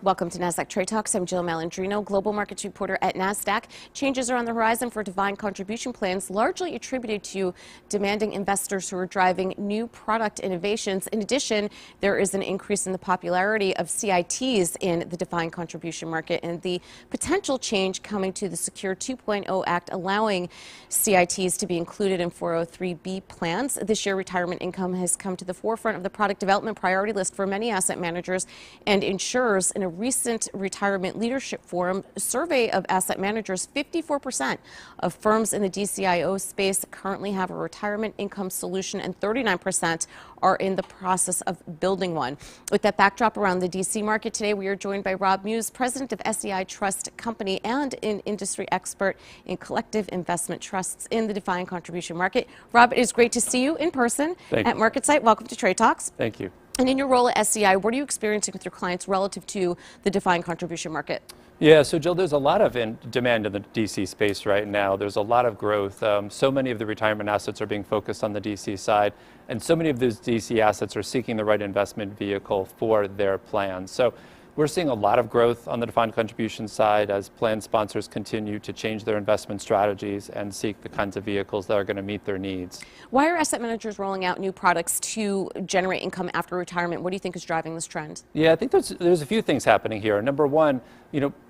Welcome to Nasdaq Trade Talks. I'm Jill Malandrino, global markets reporter at Nasdaq. Changes are on the horizon for defined contribution plans, largely attributed to demanding investors who are driving new product innovations. In addition, there is an increase in the popularity of CITs in the defined contribution market and the potential change coming to the Secure 2.0 Act, allowing CITs to be included in 403B plans. This year, retirement income has come to the forefront of the product development priority list for many asset managers and insurers. In a recent retirement leadership forum survey of asset managers, 54% of firms in the DCIO space currently have a retirement income solution, and 39% are in the process of building one. With that backdrop around the DC market today, we are joined by Robb, Muse, president of SEI Trust Company and an industry expert in collective investment trusts in the defined contribution market. Robb, it is great to see you in person at MarketSite. Welcome to Trade Talks. Thank you. And in your role at SEI, what are you experiencing with your clients relative to the defined contribution market? Yeah, so Jill, there's a lot of demand in the DC space right now. There's a lot of growth. So many of the retirement assets are being focused on the DC side, and so many of those DC assets are seeking the right investment vehicle for their plans. So we're seeing a lot of growth on the defined contribution side as plan sponsors continue to change their investment strategies and seek the kinds of vehicles that are going to meet their needs. Why are asset managers rolling out new products to generate income after retirement? What do you think is driving this trend? Yeah, I think there's a few things happening here. Number one,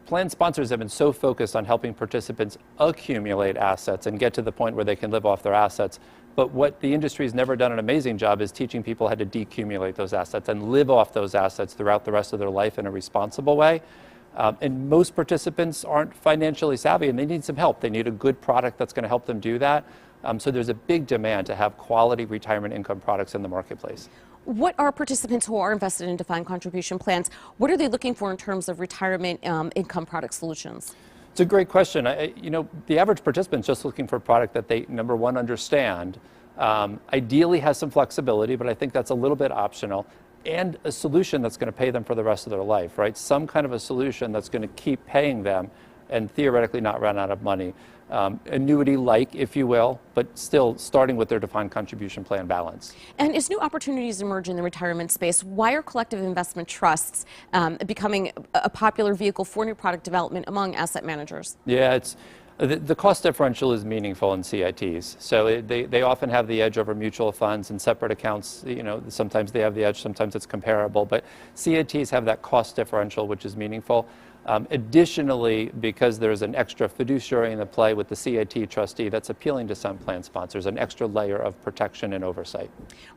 plan sponsors have been so focused on helping participants accumulate assets and get to the point where they can live off their assets. But what the industry has never done an amazing job is teaching people how to decumulate those assets and live off those assets throughout the rest of their life in a responsible way. And most participants aren't financially savvy and they need some help. They need a good product that's going to help them do that. So there's a big demand to have quality retirement income products in the marketplace. What are participants who are invested in defined contribution plans, what are they looking for in terms of retirement income product solutions? It's a great question. The average participant is just looking for a product that they, number one, understand, ideally has some flexibility, but I think that's a little bit optional, and a solution that's going to pay them for the rest of their life, right? Some kind of a solution that's going to keep paying them and theoretically not run out of money. Annuity-like, if you will, but still starting with their defined contribution plan balance. And as new opportunities emerge in the retirement space, why are collective investment trusts becoming a popular vehicle for new product development among asset managers? Yeah, the cost differential is meaningful in CITs. So they often have the edge over mutual funds and separate accounts. Sometimes they have the edge, sometimes it's comparable, but CITs have that cost differential, which is meaningful. Additionally, because there's an extra fiduciary in the play with the CIT trustee, that's appealing to some plan sponsors, an extra layer of protection and oversight.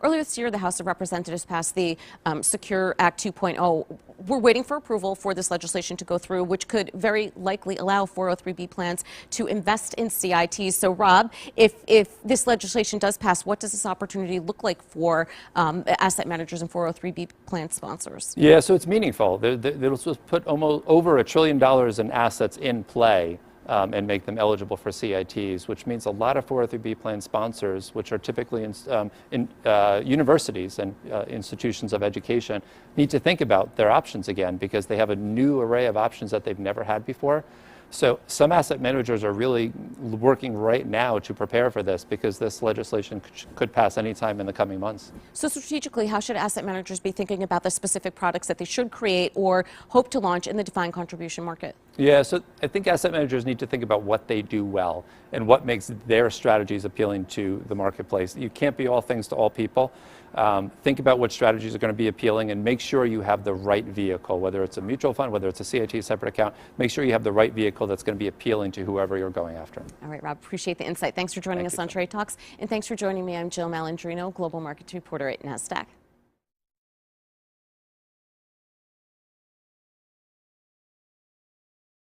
Earlier this year, the House of Representatives passed the Secure Act 2.0. We're waiting for approval for this legislation to go through, which could very likely allow 403B plans to invest in CITs. So, Robb, if this legislation does pass, what does this opportunity look like for asset managers and 403B plan sponsors? Yeah, so it's meaningful. They'll put almost over $1 trillion in assets in play and make them eligible for CITs, which means a lot of 403B plan sponsors, which are typically in universities and institutions of education, need to think about their options again because they have a new array of options that they've never had before. So some asset managers are really working right now to prepare for this because this legislation could pass anytime in the coming months. So strategically, how should asset managers be thinking about the specific products that they should create or hope to launch in the defined contribution market? Yeah, so I think asset managers need to think about what they do well and what makes their strategies appealing to the marketplace. You can't be all things to all people. Think about what strategies are going to be appealing and make sure you have the right vehicle, whether it's a mutual fund, whether it's a CIT separate account. Make sure you have the right vehicle that's going to be appealing to whoever you're going after. All right, Robb, appreciate the insight. Thanks for joining us on Trade Talks. And thanks for joining me. I'm Jill Malandrino, global markets reporter at Nasdaq.